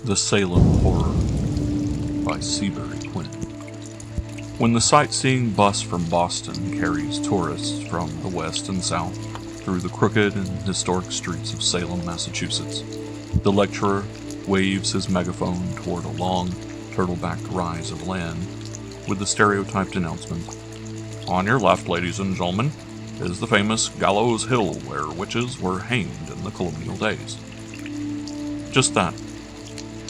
The Salem Horror by Seabury, Quinn. When the sightseeing bus from Boston carries tourists from the west and south through the crooked and historic streets of Salem, Massachusetts, the lecturer waves his megaphone toward a long, turtle-backed rise of land with the stereotyped announcement, "On your left, ladies and gentlemen, is the famous Gallows Hill where witches were hanged in the colonial days." Just that.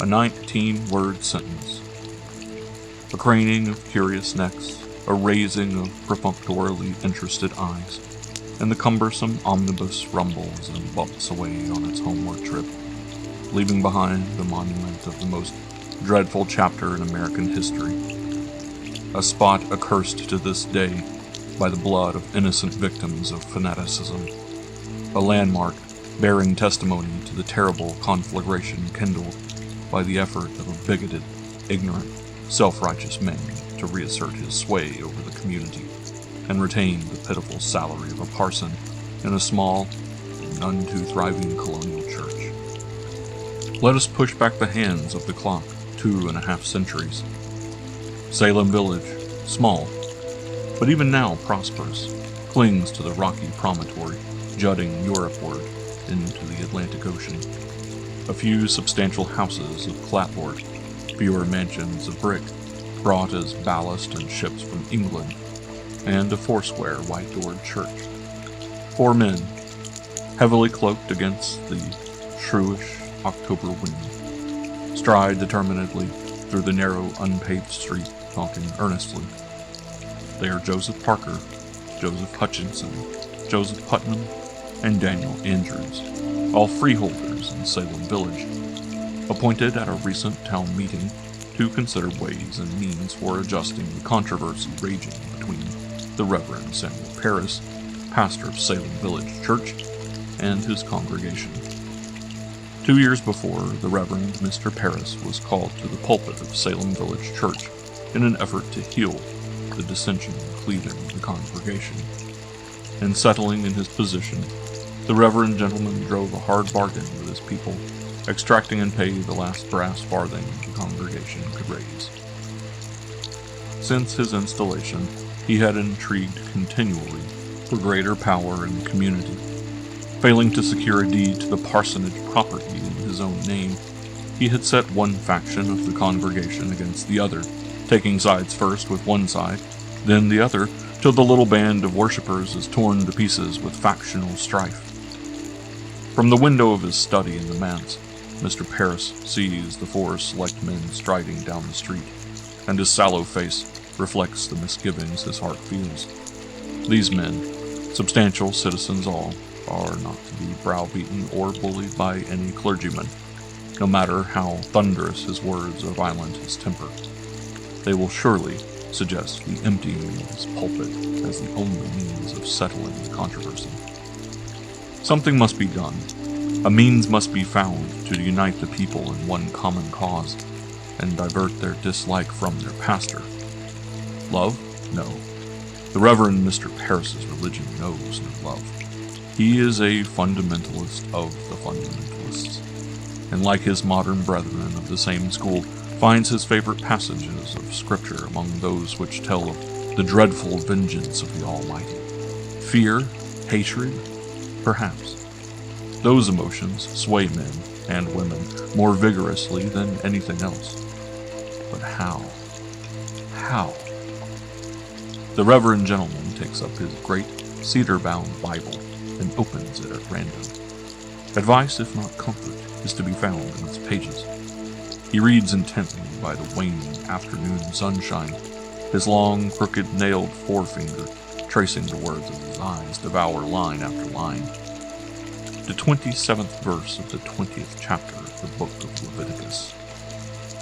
A 19-word sentence. A craning of curious necks, a raising of perfunctorily interested eyes, and the cumbersome omnibus rumbles and bumps away on its homeward trip, leaving behind the monument of the most dreadful chapter in American history. A spot accursed to this day by the blood of innocent victims of fanaticism. A landmark bearing testimony to the terrible conflagration kindled by the effort of a bigoted, ignorant, self-righteous man to reassert his sway over the community and retain the pitiful salary of a parson in a small and none too thriving colonial church. Let us push back the hands of the clock 2.5 centuries. Salem Village, small, but even now prosperous, clings to the rocky promontory jutting Europeward into the Atlantic Ocean. A few substantial houses of clapboard, fewer mansions of brick, brought as ballast and ships from England, and a foursquare white-doored church. 4 men, heavily cloaked against the shrewish October wind, stride determinedly through the narrow, unpaved street, talking earnestly. They are Joseph Parker, Joseph Hutchinson, Joseph Putnam, and Daniel Andrews, all freeholders in Salem Village, appointed at a recent town meeting to consider ways and means for adjusting the controversy raging between the Reverend Samuel Parris, pastor of Salem Village Church, and his congregation. 2 years before, the Reverend Mr. Parris was called to the pulpit of Salem Village Church in an effort to heal the dissension cleaving the congregation. In settling in his position, the reverend gentleman drove a hard bargain with his people, extracting and paying the last brass farthing the congregation could raise. Since his installation, he had intrigued continually for greater power in the community. Failing to secure a deed to the parsonage property in his own name, he had set one faction of the congregation against the other, taking sides first with one side, then the other, till the little band of worshippers is torn to pieces with factional strife. From the window of his study in the manse, Mr. Parris sees the 4 select men striding down the street, and his sallow face reflects the misgivings his heart feels. These men, substantial citizens all, are not to be browbeaten or bullied by any clergyman, no matter how thunderous his words or violent his temper. They will surely suggest the emptying of his pulpit as the only means of settling the controversy. Something must be done. A means must be found to unite the people in one common cause and divert their dislike from their pastor. Love? No. The Reverend Mr. Parris's religion knows no love. He is a fundamentalist of the fundamentalists, and like his modern brethren of the same school, finds his favorite passages of Scripture among those which tell of the dreadful vengeance of the Almighty. Fear? Hatred? Perhaps. Those emotions sway men and women more vigorously than anything else. But how? How? The reverend gentleman takes up his great cedar-bound Bible and opens it at random. Advice, if not comfort, is to be found in its pages. He reads intently by the waning afternoon sunshine, his long, crooked-nailed forefinger tracing the words of his eyes devour line after line. The 27th verse of the 20th chapter of the book of Leviticus.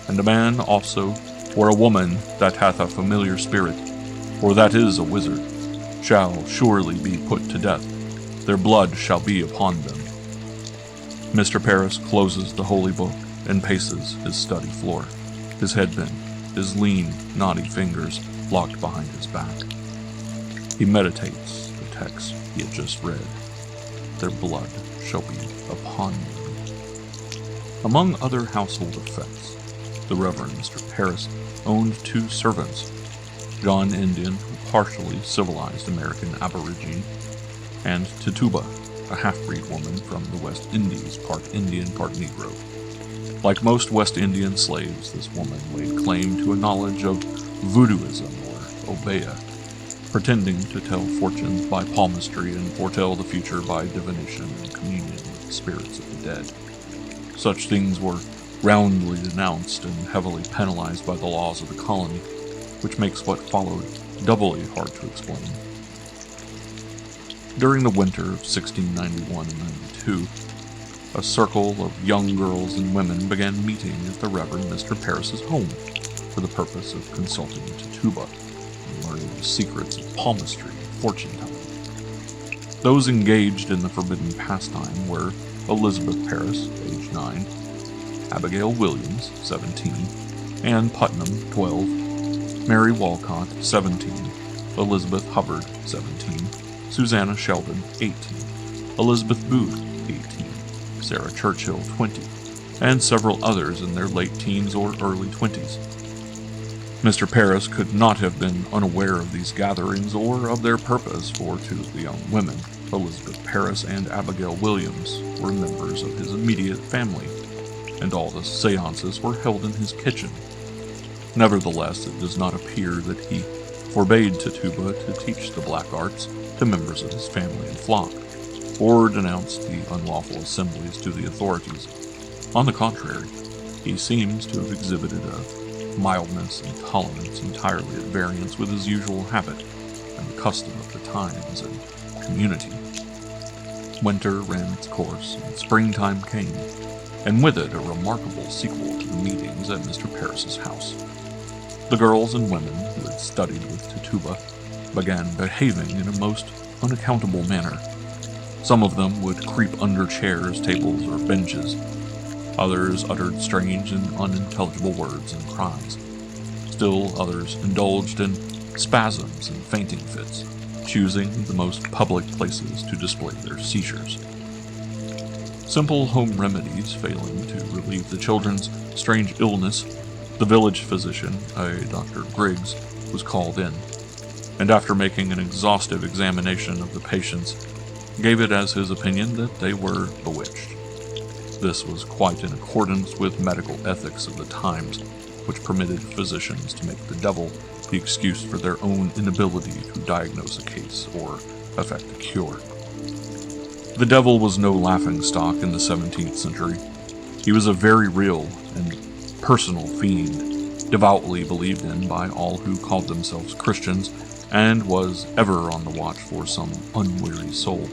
And a man also, or a woman that hath a familiar spirit, or that is a wizard, shall surely be put to death. Their blood shall be upon them. Mr. Parris closes the holy book and paces his study floor, his head bent, his lean, knotty fingers locked behind his back. He meditates the text he had just read. Their blood shall be upon you. Among other household effects, the Reverend Mr. Parris owned 2 servants, John Indian, a partially civilized American aborigine, and Tituba, a half-breed woman from the West Indies, part Indian, part Negro. Like most West Indian slaves, this woman laid claim to a knowledge of voodooism, or obeah, pretending to tell fortunes by palmistry and foretell the future by divination and communion with the spirits of the dead. Such things were roundly denounced and heavily penalized by the laws of the colony, which makes what followed doubly hard to explain. During the winter of 1691 and 92, a circle of young girls and women began meeting at the Reverend Mr. Parris's home for the purpose of consulting Tituba and learning the secrets of palmistry and fortune-telling. Those engaged in the forbidden pastime were Elizabeth Parris, age 9, Abigail Williams, 17, Ann Putnam, 12, Mary Walcott, 17, Elizabeth Hubbard, 17, Susanna Sheldon, 18, Elizabeth Booth, 18, Sarah Churchill, 20, and several others in their late teens or early 20s. Mr. Parris could not have been unaware of these gatherings or of their purpose, for 2 of the young women, Elizabeth Parris and Abigail Williams, were members of his immediate family, and all the seances were held in his kitchen. Nevertheless, it does not appear that he forbade Tituba to teach the black arts to members of his family and flock, or denounced the unlawful assemblies to the authorities. On the contrary, he seems to have exhibited a mildness and tolerance entirely at variance with his usual habit and the custom of the times and community. Winter ran its course, and springtime came, and with it a remarkable sequel to the meetings at Mr. Parris's house. The girls and women who had studied with Tituba began behaving in a most unaccountable manner. Some of them would creep under chairs, tables, or benches. Others uttered strange and unintelligible words and cries. Still others indulged in spasms and fainting fits, choosing the most public places to display their seizures. Simple home remedies failing to relieve the children's strange illness, the village physician, a Dr. Griggs, was called in, and after making an exhaustive examination of the patients, gave it as his opinion that they were bewitched. This was quite in accordance with medical ethics of the times, which permitted physicians to make the devil the excuse for their own inability to diagnose a case or effect a cure. The devil was no laughingstock in the 17th century. He was a very real and personal fiend, devoutly believed in by all who called themselves Christians, and was ever on the watch for some unweary soul.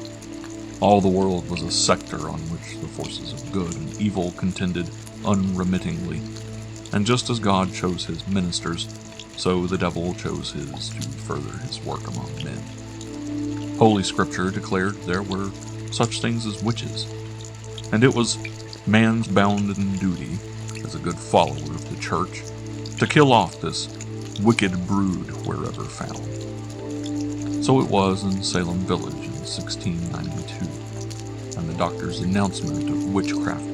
All the world was a sector on which the forces of good and evil contended unremittingly, and just as God chose his ministers, so the devil chose his to further his work among men. Holy Scripture declared there were such things as witches, and it was man's bounden duty, as a good follower of the church, to kill off this wicked brood wherever found. So it was in Salem village in 1692, and the doctor's announcement of witchcraft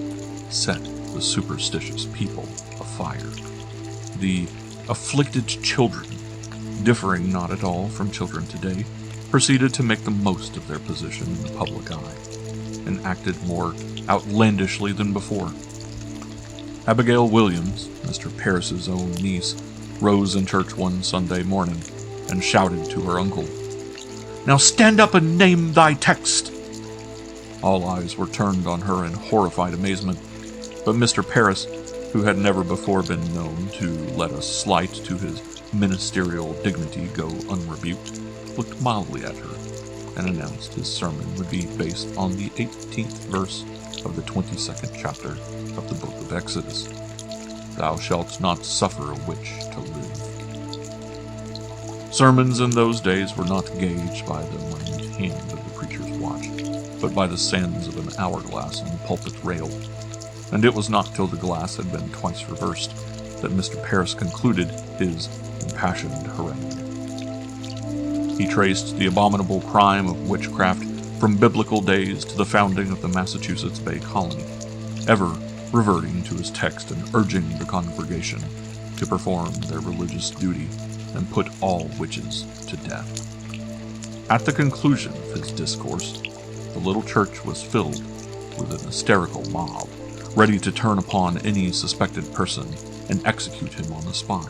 set the superstitious people afire. The afflicted children, differing not at all from children today, proceeded to make the most of their position in the public eye, and acted more outlandishly than before. Abigail Williams, Mr. Parris's own niece, rose in church one Sunday morning and shouted to her uncle, "Now stand up and name thy text!" All eyes were turned on her in horrified amazement, but Mr. Parris, who had never before been known to let a slight to his ministerial dignity go unrebuked, looked mildly at her and announced his sermon would be based on the 18th verse of the 22nd chapter of the book of Exodus. "Thou shalt not suffer a witch to live." Sermons in those days were not gauged by the minute hand of the preacher's watch, but by the sands of an hourglass on the pulpit rail, and it was not till the glass had been twice reversed that Mr. Parris concluded his impassioned harangue. He traced the abominable crime of witchcraft from biblical days to the founding of the Massachusetts Bay Colony, ever reverting to his text and urging the congregation to perform their religious duty and put all witches to death. At the conclusion of his discourse, the little church was filled with an hysterical mob, ready to turn upon any suspected person and execute him on the spot.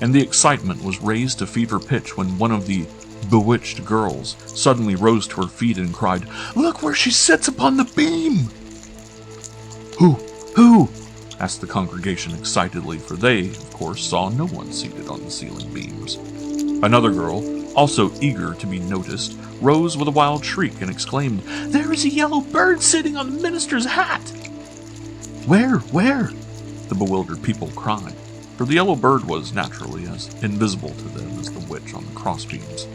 And the excitement was raised to fever pitch when one of the bewitched girls suddenly rose to her feet and cried, "Look where she sits upon the beam!" Who? Asked the congregation excitedly, for they, of course, saw no one seated on the ceiling beams. Another girl, also eager to be noticed, rose with a wild shriek and exclaimed, "There is a yellow bird sitting on the minister's hat!" Where? The bewildered people cried, for the yellow bird was naturally as invisible to them as the witch on the crossbeams.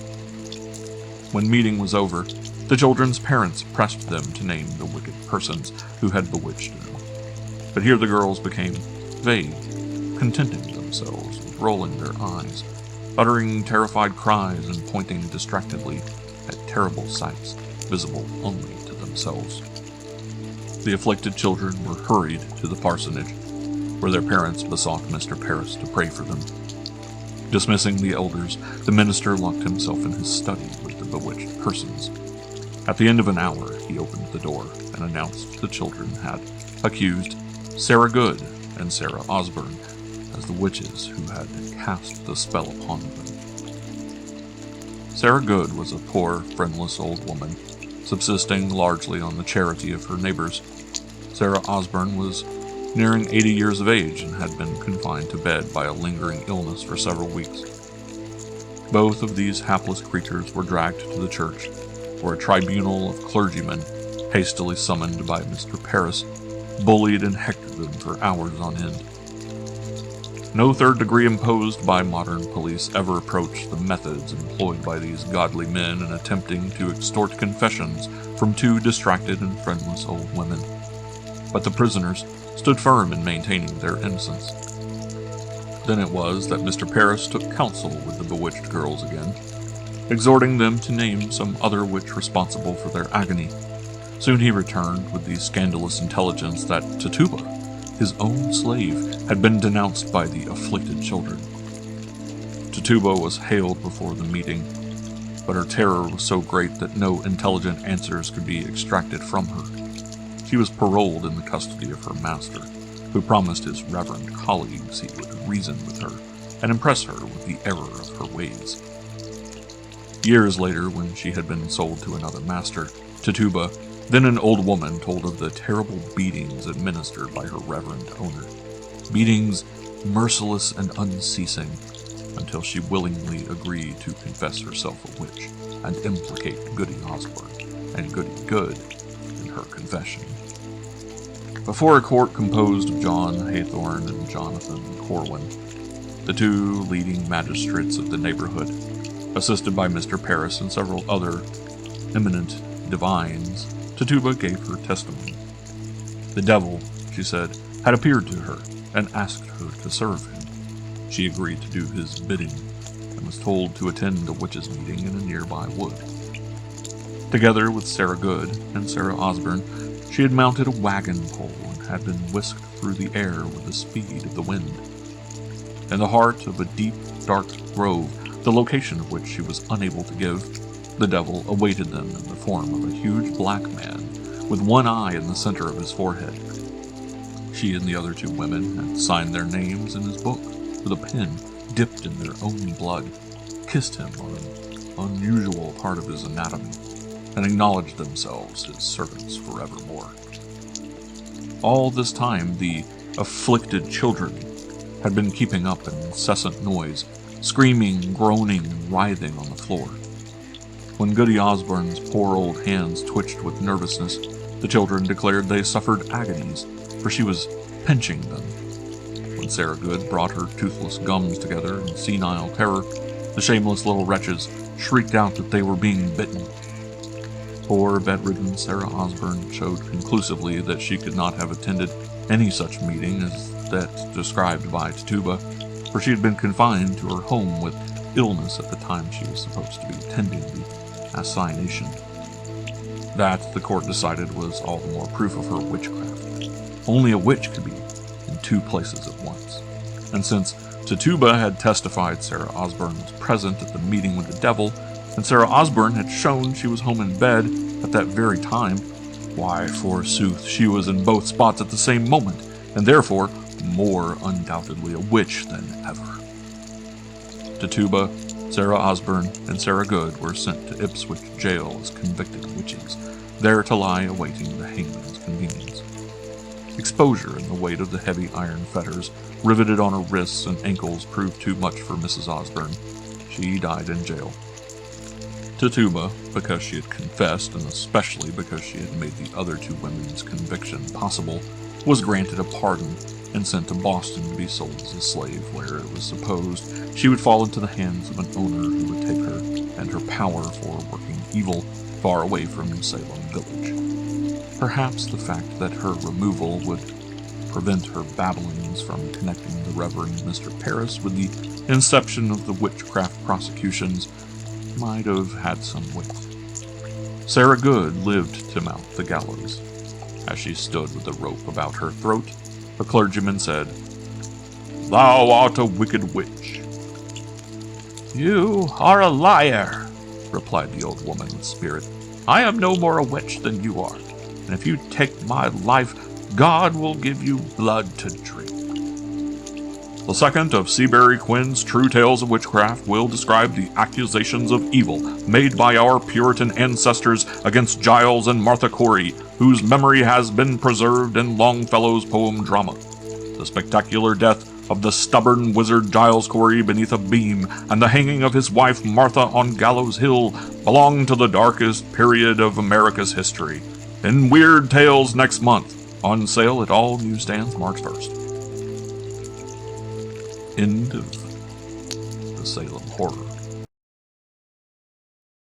When meeting was over, the children's parents pressed them to name the wicked persons who had bewitched them. But here the girls became vague, contenting themselves with rolling their eyes, uttering terrified cries and pointing distractedly at terrible sights visible only to themselves. The afflicted children were hurried to the parsonage, where their parents besought Mr. Parris to pray for them. Dismissing the elders, the minister locked himself in his study with the bewitched persons. At the end of an hour, he opened the door and announced the children had accused Sarah Good and Sarah Osborne as the witches who had cast the spell upon them. Sarah Good was a poor, friendless old woman, subsisting largely on the charity of her neighbors. Sarah Osborne was nearing 80 years of age and had been confined to bed by a lingering illness for several weeks. Both of these hapless creatures were dragged to the church, where a tribunal of clergymen, hastily summoned by Mr. Parris, bullied and hectored them for hours on end. No third degree imposed by modern police ever approached the methods employed by these godly men in attempting to extort confessions from two distracted and friendless old women. But the prisoners stood firm in maintaining their innocence. Then it was that Mr. Parris took counsel with the bewitched girls again, exhorting them to name some other witch responsible for their agony. Soon he returned with the scandalous intelligence that Tituba, his own slave, had been denounced by the afflicted children. Tituba was hailed before the meeting, but her terror was so great that no intelligent answers could be extracted from her. She was paroled in the custody of her master, who promised his reverend colleagues he would reason with her and impress her with the error of her ways. Years later, when she had been sold to another master, Tituba, then an old woman, told of the terrible beatings administered by her reverend owner. Beatings merciless and unceasing, until she willingly agreed to confess herself a witch and implicate Goody Osborne and Goody Good in her confession. Before a court composed of John Haythorne and Jonathan Corwin, the two leading magistrates of the neighborhood, assisted by Mr. Parris and several other eminent divines, Tituba gave her testimony. The devil, she said, had appeared to her and asked her to serve him. She agreed to do his bidding and was told to attend a witches' meeting in a nearby wood. Together with Sarah Good and Sarah Osborne, she had mounted a wagon pole and had been whisked through the air with the speed of the wind. In the heart of a deep, dark grove, the location of which she was unable to give, the devil awaited them in the form of a huge black man with one eye in the center of his forehead. She and the other two women had signed their names in his book with a pen dipped in their own blood, kissed him on an unusual part of his anatomy, and acknowledged themselves his servants forevermore. All this time, the afflicted children had been keeping up an incessant noise, screaming, groaning, and writhing on the floor. When Goody Osborne's poor old hands twitched with nervousness, the children declared they suffered agonies, for she was pinching them. When Sarah Good brought her toothless gums together in senile terror, the shameless little wretches shrieked out that they were being bitten. Poor bedridden Sarah Osborne showed conclusively that she could not have attended any such meeting as that described by Tituba, for she had been confined to her home with illness at the time she was supposed to be attending the assignation. That, the court decided, was all the more proof of her witchcraft. Only a witch could be in two places at once. And since Tituba had testified Sarah Osborne was present at the meeting with the devil, and Sarah Osborne had shown she was home in bed at that very time, why, forsooth, she was in both spots at the same moment, and therefore more undoubtedly a witch than ever. Tituba, Sarah Osborne, and Sarah Good were sent to Ipswich jail as convicted witches, there to lie awaiting the hangman's convenience. Exposure and the weight of the heavy iron fetters riveted on her wrists and ankles proved too much for Mrs. Osborne. She died in jail. Tituba, because she had confessed, and especially because she had made the other two women's conviction possible, was granted a pardon and sent to Boston to be sold as a slave, where it was supposed she would fall into the hands of an owner who would take her and her power for working evil far away from Salem village. Perhaps the fact that her removal would prevent her babblings from connecting the Reverend Mr. Parris with the inception of the witchcraft prosecutions might have had some weight. Sarah Good lived to mount the gallows. As she stood with the rope about her throat, the clergyman said, "Thou art a wicked witch." "You are a liar," replied the old woman with spirit. "I am no more a witch than you are, and if you take my life, God will give you blood to drink." The second of Seabury Quinn's true tales of witchcraft will describe the accusations of evil made by our Puritan ancestors against Giles and Martha Corey, whose memory has been preserved in Longfellow's poem drama. The spectacular death of the stubborn wizard Giles Corey beneath a beam, and the hanging of his wife Martha on Gallows Hill belong to the darkest period of America's history. In Weird Tales next month, on sale at all newsstands March 1st. End of the Salem Horror.